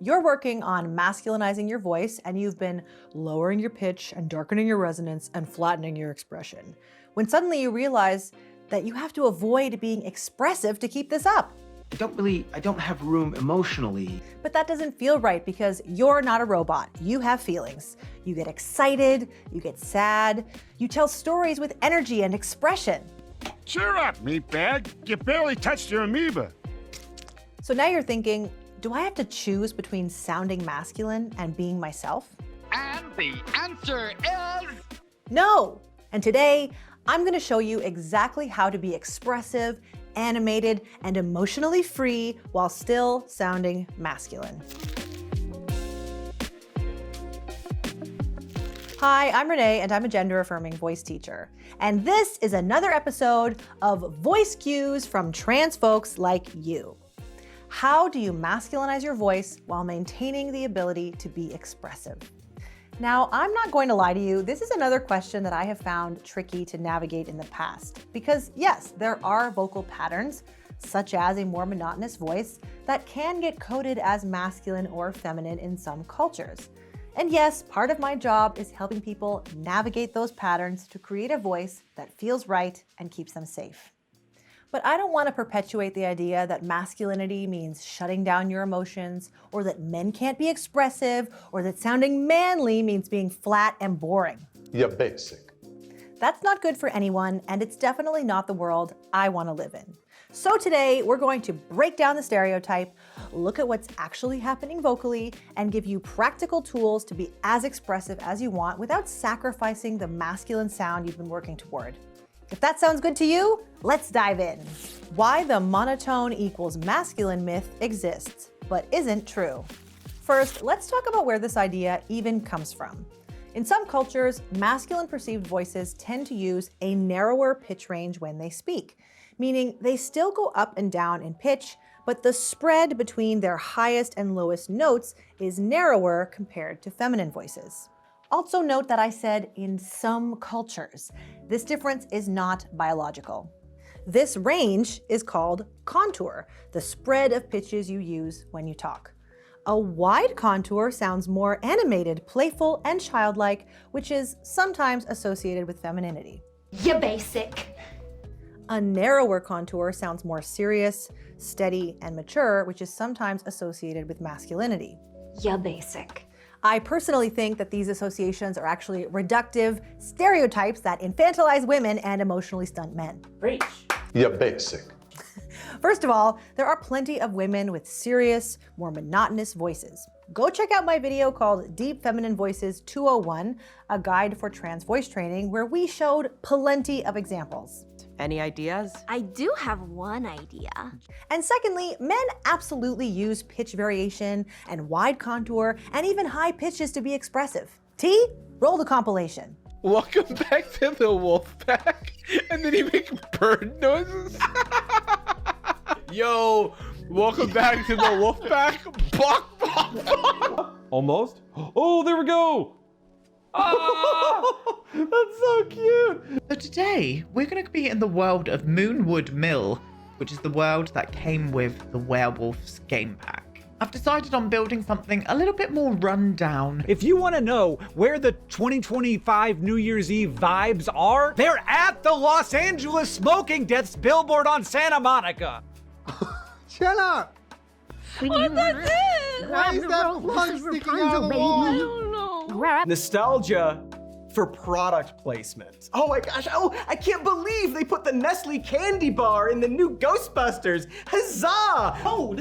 You're working on masculinizing your voice, and you've been lowering your pitch and darkening your resonance and flattening your expression. When suddenly you realize that you have to avoid being expressive to keep this up. I don't have room emotionally. But that doesn't feel right because you're not a robot. You have feelings. You get excited, you get sad, you tell stories with energy and expression. Cheer up, meatbag. You barely touched your amoeba. So now you're thinking, do I have to choose between sounding masculine and being myself? And the answer is... No! And today, I'm gonna show you exactly how to be expressive, animated, and emotionally free while still sounding masculine. Hi, I'm Renee, and I'm a gender-affirming voice teacher. And this is another episode of Voice Cues from trans folks like you. How do you masculinize your voice while maintaining the ability to be expressive? Now, I'm not going to lie to you, this is another question that I have found tricky to navigate in the past. Because yes, there are vocal patterns, such as a more monotonous voice, that can get coded as masculine or feminine in some cultures. And yes, part of my job is helping people navigate those patterns to create a voice that feels right and keeps them safe. But I don't want to perpetuate the idea that masculinity means shutting down your emotions, or that men can't be expressive, or that sounding manly means being flat and boring. Yeah, basic. That's not good for anyone, and it's definitely not the world I want to live in. So today, we're going to break down the stereotype, look at what's actually happening vocally, and give you practical tools to be as expressive as you want without sacrificing the masculine sound you've been working toward. If that sounds good to you, let's dive in. Why the monotone equals masculine myth exists, but isn't true. First, let's talk about where this idea even comes from. In some cultures, masculine perceived voices tend to use a narrower pitch range when they speak, meaning they still go up and down in pitch, but the spread between their highest and lowest notes is narrower compared to feminine voices. Also note that I said in some cultures. This difference is not biological. This range is called contour, the spread of pitches you use when you talk. A wide contour sounds more animated, playful, and childlike, which is sometimes associated with femininity. You basic. A narrower contour sounds more serious, steady, and mature, which is sometimes associated with masculinity. You basic. I personally think that these associations are actually reductive stereotypes that infantilize women and emotionally stunt men. Preach. Yeah, basic. First of all, there are plenty of women with serious, more monotonous voices. Go check out my video called Deep Feminine Voices 201, a guide for trans voice training, where we showed plenty of examples. Any ideas? I do have one idea. And secondly, men absolutely use pitch variation and wide contour and even high pitches to be expressive. T, roll the compilation. Welcome back to the wolf pack. And then he makes bird noises. Yo, welcome back to the wolf pack. Bok, bok, bok. Almost. Oh, there we go. Oh, that's so cute. So today, we're going to be in the world of Moonwood Mill, which is the world that came with the Werewolves game pack. I've decided on building something a little bit more rundown. If you want to know where the 2025 New Year's Eve vibes are, they're at the Los Angeles Smoking Deaths billboard on Santa Monica. Shut up! What that's it? Why is that plug sticking out of the wall? I don't know. Nostalgia for product placement. Oh my gosh, I can't believe they put the Nestle candy bar in the new Ghostbusters. Huzzah! Oh,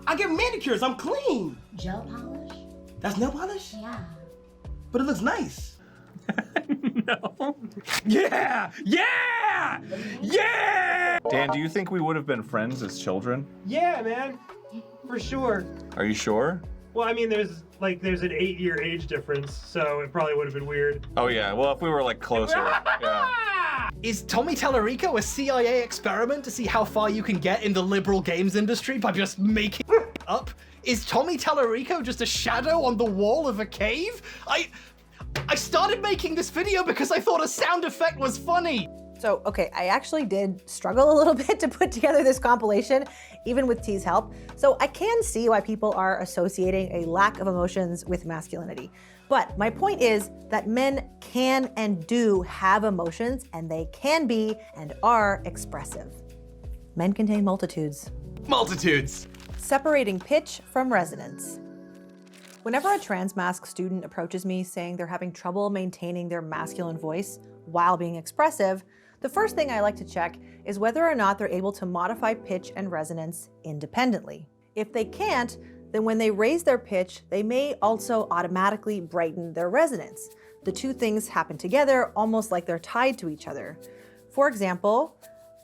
I get manicures, I'm clean. Gel polish? That's nail polish? Yeah. But it looks nice. No. Yeah! Yeah! Yeah! Dan, do you think we would have been friends as children? Yeah, man. For sure. Are you sure? Well, I mean, there's an 8-year age difference, so it probably would have been weird. Oh yeah, well if we were like closer, yeah. Is Tommy Tallarico a CIA experiment to see how far you can get in the liberal games industry by just making up? Is Tommy Tallarico just a shadow on the wall of a cave? I started making this video because I thought a sound effect was funny. So, okay, I actually did struggle a little bit to put together this compilation, even with T's help. So I can see why people are associating a lack of emotions with masculinity. But my point is that men can and do have emotions, and they can be and are expressive. Men contain multitudes. Multitudes. Separating pitch from resonance. Whenever a transmasc student approaches me saying they're having trouble maintaining their masculine voice while being expressive, the first thing I like to check is whether or not they're able to modify pitch and resonance independently. If they can't, then when they raise their pitch, they may also automatically brighten their resonance. The two things happen together almost like they're tied to each other. For example,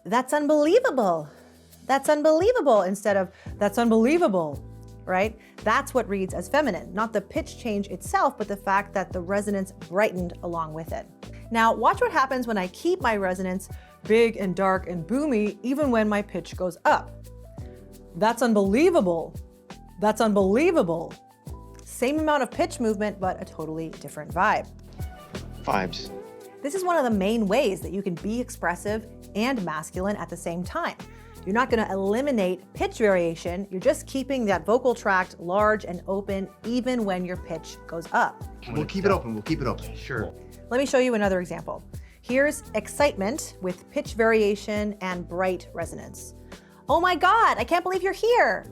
"That's unbelievable. That's unbelievable," instead of "That's unbelievable," right? That's what reads as feminine, not the pitch change itself, but the fact that the resonance brightened along with it. Now, watch what happens when I keep my resonance big and dark and boomy, even when my pitch goes up. "That's unbelievable. That's unbelievable." Same amount of pitch movement, but a totally different vibe. Vibes. This is one of the main ways that you can be expressive and masculine at the same time. You're not going to eliminate pitch variation, you're just keeping that vocal tract large and open even when your pitch goes up. We'll keep it open, we'll keep it open. Sure. Let me show you another example. Here's excitement with pitch variation and bright resonance. "Oh my God, I can't believe you're here."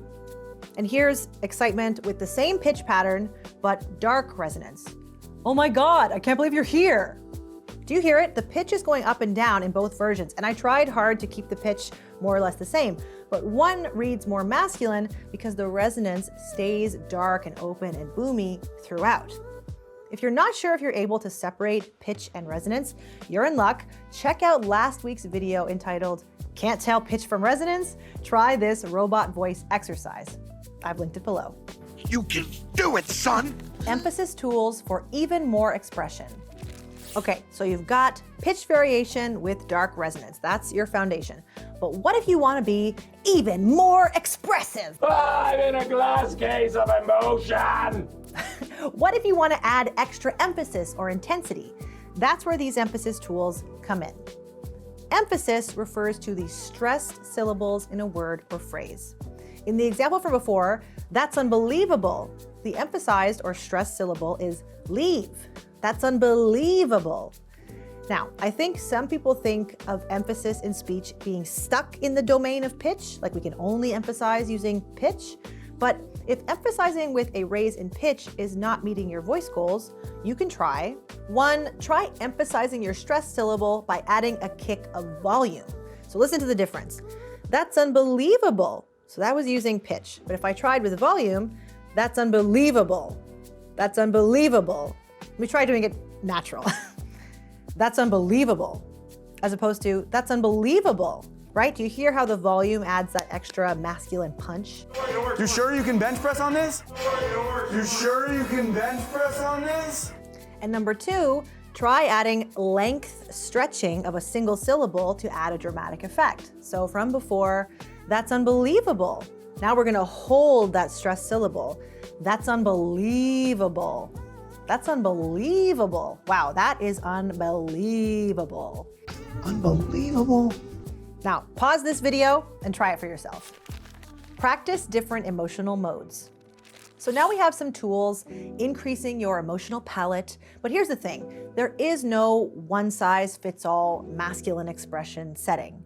And here's excitement with the same pitch pattern, but dark resonance. "Oh my God, I can't believe you're here." Do you hear it? The pitch is going up and down in both versions, and I tried hard to keep the pitch more or less the same, but one reads more masculine because the resonance stays dark and open and boomy throughout. If you're not sure if you're able to separate pitch and resonance, you're in luck. Check out last week's video entitled "Can't Tell Pitch from Resonance? Try this robot voice exercise." I've linked it below. You can do it, son! Emphasis tools for even more expression. Okay, so you've got pitch variation with dark resonance. That's your foundation. But what if you want to be even more expressive? I'm in a glass case of emotion! What if you want to add extra emphasis or intensity? That's where these emphasis tools come in. Emphasis refers to the stressed syllables in a word or phrase. In the example from before, "That's unbelievable," the emphasized or stressed syllable is leave. That's unbelievable. Now, I think some people think of emphasis in speech being stuck in the domain of pitch, like we can only emphasize using pitch. But if emphasizing with a raise in pitch is not meeting your voice goals, you can try. 1, try emphasizing your stressed syllable by adding a kick of volume. So listen to the difference. "That's unbelievable." So that was using pitch. But if I tried with volume, "That's unbelievable. That's unbelievable." Let me try doing it natural. "That's unbelievable," as opposed to "That's unbelievable," right? Do you hear how the volume adds that extra masculine punch? You sure you can bench press on this? You sure you can bench press on this? And number 2, try adding length stretching of a single syllable to add a dramatic effect. So from before, "That's unbelievable." Now we're gonna hold that stressed syllable. "That's unbelievable. That's unbelievable." Wow, that is unbelievable. Unbelievable. Now, pause this video and try it for yourself. Practice different emotional modes. So now we have some tools increasing your emotional palette, but here's the thing, there is no one-size-fits-all masculine expression setting.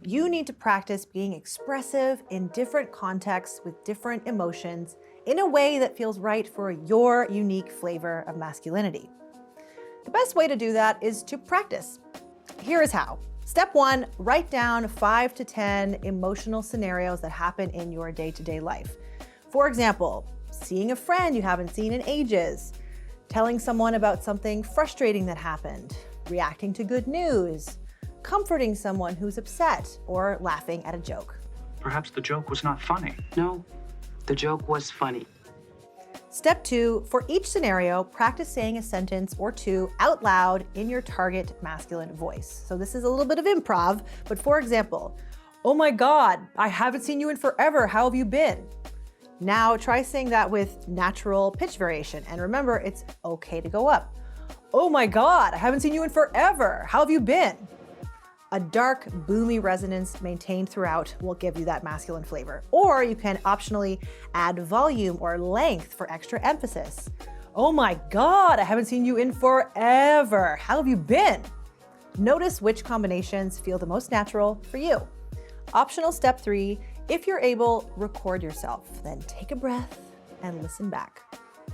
You need to practice being expressive in different contexts with different emotions in a way that feels right for your unique flavor of masculinity. The best way to do that is to practice. Here is how. Step 1, write down 5 to 10 emotional scenarios that happen in your day-to-day life. For example, seeing a friend you haven't seen in ages, telling someone about something frustrating that happened, reacting to good news, comforting someone who's upset, or laughing at a joke. Perhaps the joke was not funny. No, the joke was funny. Step 2, for each scenario, practice saying a sentence or two out loud in your target masculine voice. So this is a little bit of improv, but for example, "Oh my God, I haven't seen you in forever. How have you been?" Now try saying that with natural pitch variation. And remember, it's okay to go up. "Oh my God, I haven't seen you in forever. How have you been?" A dark, boomy resonance maintained throughout will give you that masculine flavor. Or you can optionally add volume or length for extra emphasis. Oh my God, I haven't seen you in forever. How have you been? Notice which combinations feel the most natural for you. Optional step 3, if you're able, record yourself. Then take a breath and listen back.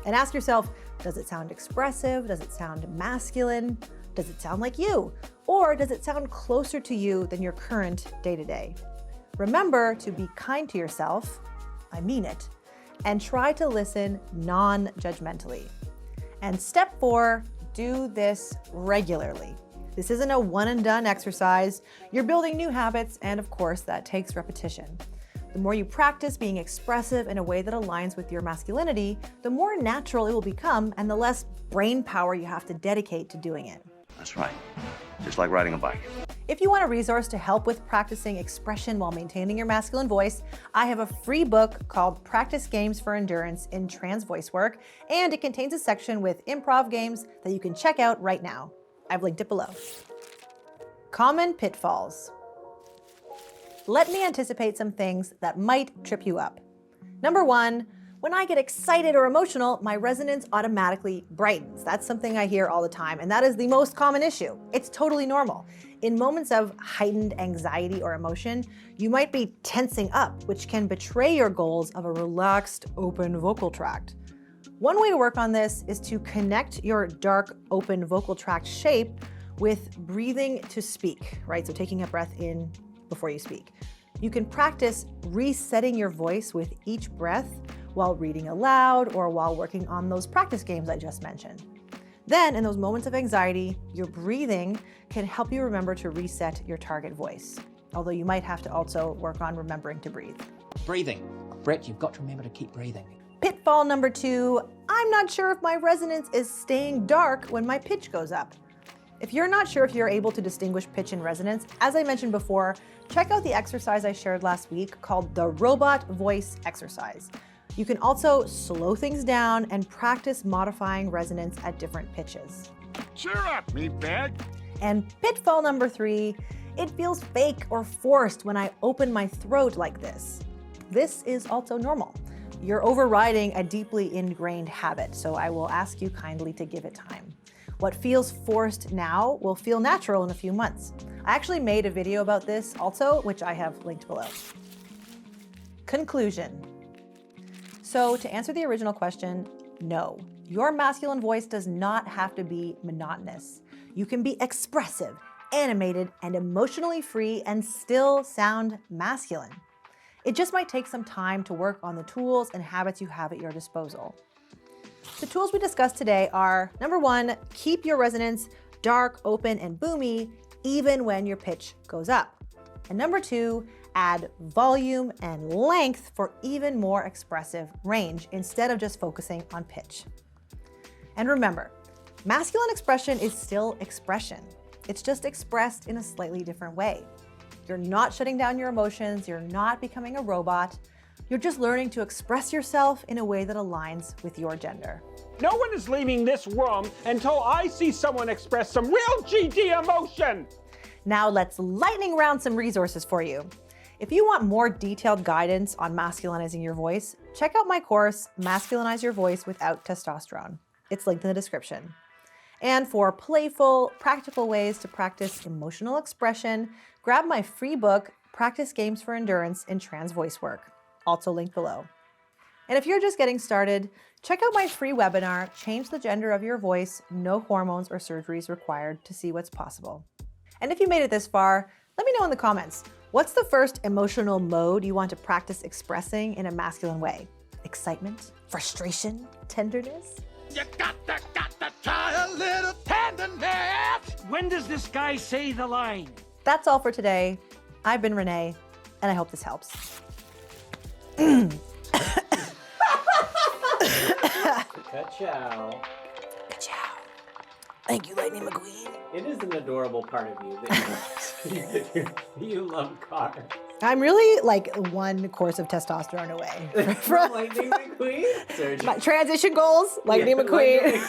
And ask yourself, does it sound expressive? Does it sound masculine? Does it sound like you? Or does it sound closer to you than your current day-to-day? Remember to be kind to yourself, I mean it, and try to listen non-judgmentally. And step 4, do this regularly. This isn't a one and done exercise. You're building new habits, and of course, that takes repetition. The more you practice being expressive in a way that aligns with your masculinity, the more natural it will become and the less brain power you have to dedicate to doing it. That's right. Just like riding a bike. If you want a resource to help with practicing expression while maintaining your masculine voice, I have a free book called Practice Games for Endurance in Trans Voice Work, and it contains a section with improv games that you can check out right now. I've linked it below. Common pitfalls. Let me anticipate some things that might trip you up. Number 1, when I get excited or emotional, my resonance automatically brightens. That's something I hear all the time, and that is the most common issue. It's totally normal. In moments of heightened anxiety or emotion, you might be tensing up, which can betray your goals of a relaxed, open vocal tract. One way to work on this is to connect your dark, open vocal tract shape with breathing to speak, right? So taking a breath in before you speak. You can practice resetting your voice with each breath while reading aloud or while working on those practice games I just mentioned. Then, in those moments of anxiety, your breathing can help you remember to reset your target voice, although you might have to also work on remembering to breathe. Breathing. Brett, you've got to remember to keep breathing. Pitfall number 2, I'm not sure if my resonance is staying dark when my pitch goes up. If you're not sure if you're able to distinguish pitch and resonance, as I mentioned before, check out the exercise I shared last week called the robot voice exercise. You can also slow things down and practice modifying resonance at different pitches. Cheer up, meatbag. And pitfall number 3, it feels fake or forced when I open my throat like this. This is also normal. You're overriding a deeply ingrained habit, so I will ask you kindly to give it time. What feels forced now will feel natural in a few months. I actually made a video about this also, which I have linked below. Conclusion. So to answer the original question, no, your masculine voice does not have to be monotonous. You can be expressive, animated, and emotionally free and still sound masculine. It just might take some time to work on the tools and habits you have at your disposal. The tools we discussed today are, number 1, keep your resonance dark, open, and boomy even when your pitch goes up. And number 2, add volume and length for even more expressive range instead of just focusing on pitch. And remember, masculine expression is still expression. It's just expressed in a slightly different way. You're not shutting down your emotions, you're not becoming a robot, you're just learning to express yourself in a way that aligns with your gender. No one is leaving this room until I see someone express some real GD emotion. Now let's lightning round some resources for you. If you want more detailed guidance on masculinizing your voice, check out my course, Masculinize Your Voice Without Testosterone. It's linked in the description. And for playful, practical ways to practice emotional expression, grab my free book, Practice Games for Endurance in Trans Voice Work, also linked below. And if you're just getting started, check out my free webinar, Change the Gender of Your Voice, No Hormones or Surgeries Required, to see what's possible. And if you made it this far, let me know in the comments, what's the first emotional mode you want to practice expressing in a masculine way? Excitement? Frustration? Tenderness? You got to try a little tenderness. When does this guy say the line? That's all for today. I've been Renee, and I hope this helps. Ka-chow. Ka-chow. Thank you, Lightning McQueen. It is an adorable part of you that you love cars. I'm really like one course of testosterone away from Lightning McQueen? my transition goals, Lightning McQueen.